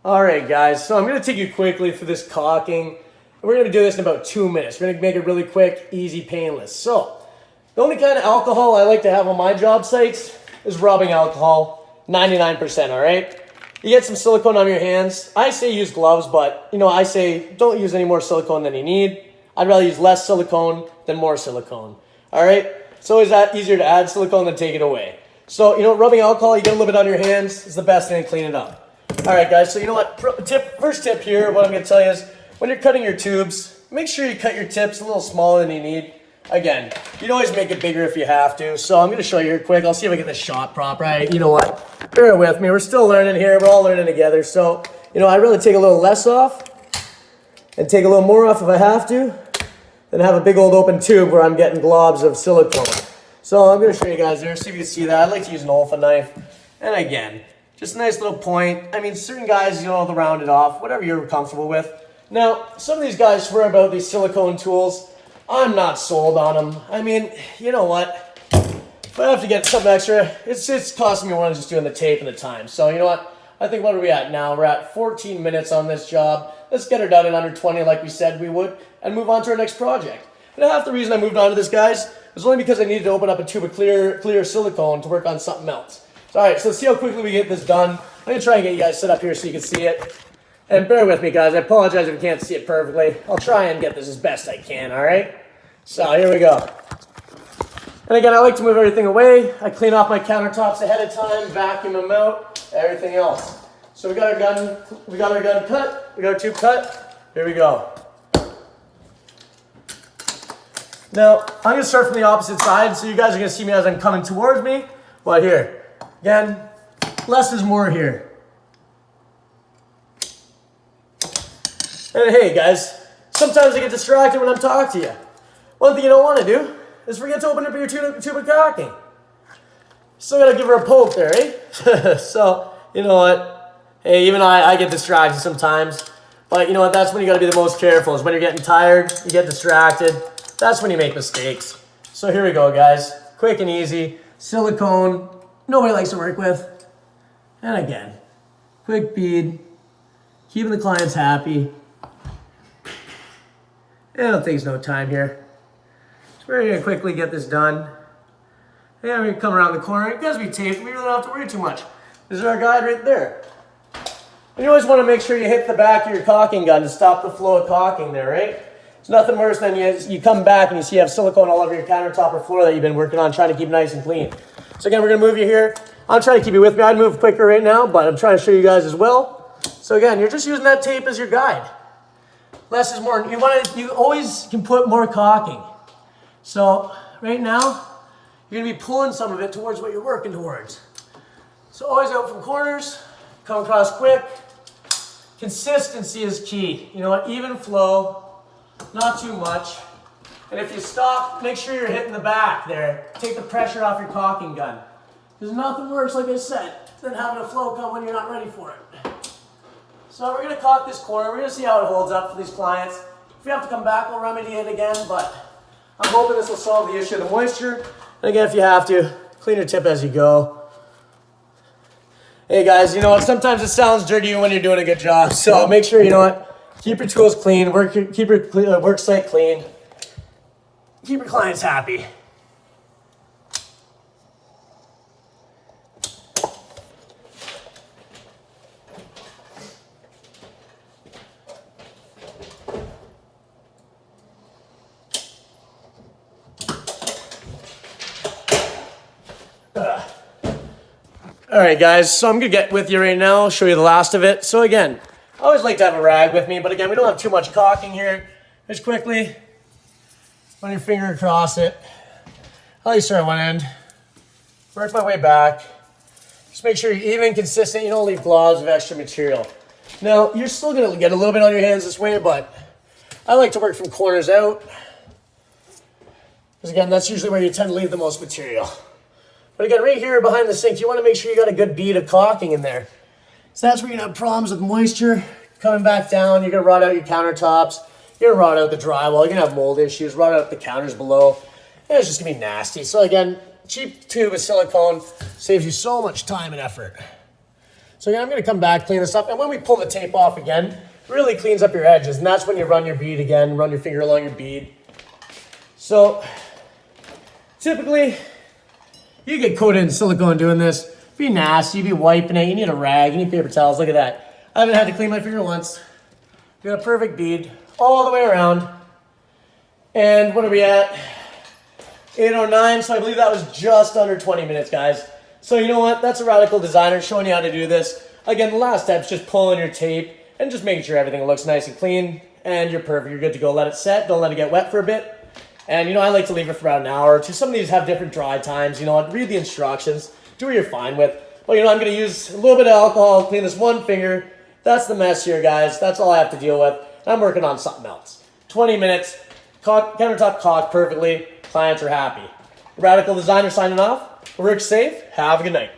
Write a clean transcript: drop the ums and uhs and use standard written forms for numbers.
All right, guys, so I'm going to take you quickly through this caulking. We're going to do this in about 2 minutes. We're going to make it really quick, easy, painless. So, the only kind of alcohol I like to have on my job sites is rubbing alcohol, 99%, all right? You get some silicone on your hands. I say use gloves, but, I say don't use any more silicone than you need. I'd rather use less silicone than more silicone, all right? It's always easier to add silicone than take it away. So, rubbing alcohol, you get a little bit on your hands, is the best thing to clean it up. All right, guys, so you know what? First tip here, what I'm going to tell you is when you're cutting your tubes, make sure you cut your tips a little smaller than you need. Again, you can always make it bigger if you have to. So I'm going to show you here quick. I'll see if I get this shot proper. You know what? Bear with me. We're still learning here. We're all learning together. So, I'd rather take a little less off and take a little more off if I have to than have a big old open tube where I'm getting globs of silicone. So I'm going to show you guys there. See if you can see that. I like to use an olfa knife. And again, just a nice little point. I mean, certain guys, they'll round it off, whatever you're comfortable with. Now, some of these guys swear about these silicone tools. I'm not sold on them. I mean, you know what? If I have to get something extra, it's costing me more than just doing the tape and the time. So, you know what? I think what are we at now? We're at 14 minutes on this job. Let's get her done in under 20 like we said we would and move on to our next project. And half the reason I moved on to this, guys, was only because I needed to open up a tube of clear silicone to work on something else. So, all right, so let's see how quickly we get this done. I'm going to try and get you guys set up here so you can see it. And bear with me, guys. I apologize if you can't see it perfectly. I'll try and get this as best I can, all right? So, here we go. And again, I like to move everything away. I clean off my countertops ahead of time, vacuum them out, everything else. So we got our gun cut, we got our tube cut. Here we go. Now, I'm going to start from the opposite side, so you guys are going to see me as I'm coming towards me. But here. Again, less is more here. And hey guys, sometimes I get distracted when I'm talking to you. One thing you don't want to do is forget to open up your tube of caulking. Still got to give her a poke there, eh? So, you know what? Hey, even I get distracted sometimes. But you know what? That's when you got to be the most careful, is when you're getting tired, you get distracted. That's when you make mistakes. So here we go, guys. Quick and easy. Silicone. Nobody likes to work with. And again, quick bead, keeping the clients happy. It takes no time here. So we're going to quickly get this done. And we're going to come around the corner. It does be taped. We really don't have to worry too much. This is our guide right there. And you always want to make sure you hit the back of your caulking gun to stop the flow of caulking there, right? It's nothing worse than you come back and you see you have silicone all over your countertop or floor that you've been working on trying to keep nice and clean. So again, we're going to move you here. I'm trying to keep you with me. I'd move quicker right now, but I'm trying to show you guys as well. So again, you're just using that tape as your guide. Less is more. You always can put more caulking. So right now, you're going to be pulling some of it towards what you're working towards. So always out from corners, come across quick. Consistency is key. You know what? Even flow, not too much. And if you stop, make sure you're hitting the back there. Take the pressure off your caulking gun. There's nothing worse, like I said, than having a flow come when you're not ready for it. So we're going to caulk this corner. We're going to see how it holds up for these clients. If we have to come back, we'll remedy it again, but I'm hoping this will solve the issue of the moisture. And again, if you have to, clean your tip as you go. Hey guys, you know what? Sometimes it sounds dirty when you're doing a good job. So make sure, you know what? Keep your tools clean. Keep your work site clean. Keep your clients happy. All right, guys, so I'm going to get with you right now, show you the last of it. So again, I always like to have a rag with me, but again, we don't have too much caulking here. Just quickly, run your finger across it. I'll let you start at one end. Work my way back. Just make sure you're even, consistent. You don't leave globs of extra material. Now, you're still going to get a little bit on your hands this way, but I like to work from corners out. Because again, that's usually where you tend to leave the most material. But again, right here behind the sink, you want to make sure you got a good bead of caulking in there. So that's where you're going to have problems with moisture coming back down. You're going to rot out your countertops. You're going to rot out the drywall. You're going to have mold issues, rot out the counters below. And it's just going to be nasty. So again, cheap tube of silicone saves you so much time and effort. So I'm going to come back, clean this up, and when we pull the tape off again, it really cleans up your edges, and that's when you run your bead again, run your finger along your bead. So typically, you get coated in silicone doing this. Be nasty, you be wiping it, you need a rag, you need paper towels, look at that. I haven't had to clean my finger once. Got a perfect bead all the way around. And what are we at? 8:09, so I believe that was just under 20 minutes, guys. So you know what? That's a radical designer showing you how to do this. Again, the last step is just pulling your tape and just making sure everything looks nice and clean. And you're perfect. You're good to go. Let it set. Don't let it get wet for a bit. And you know, I like to leave it for about an hour or two. Some of these have different dry times. You know what? Read the instructions. Do what you're fine with. But you know, I'm going to use a little bit of alcohol, clean this one finger. That's the mess here, guys. That's all I have to deal with. I'm working on something else. 20 minutes. Countertop caulked perfectly. Clients are happy. Radical designer signing off. Work safe. Have a good night.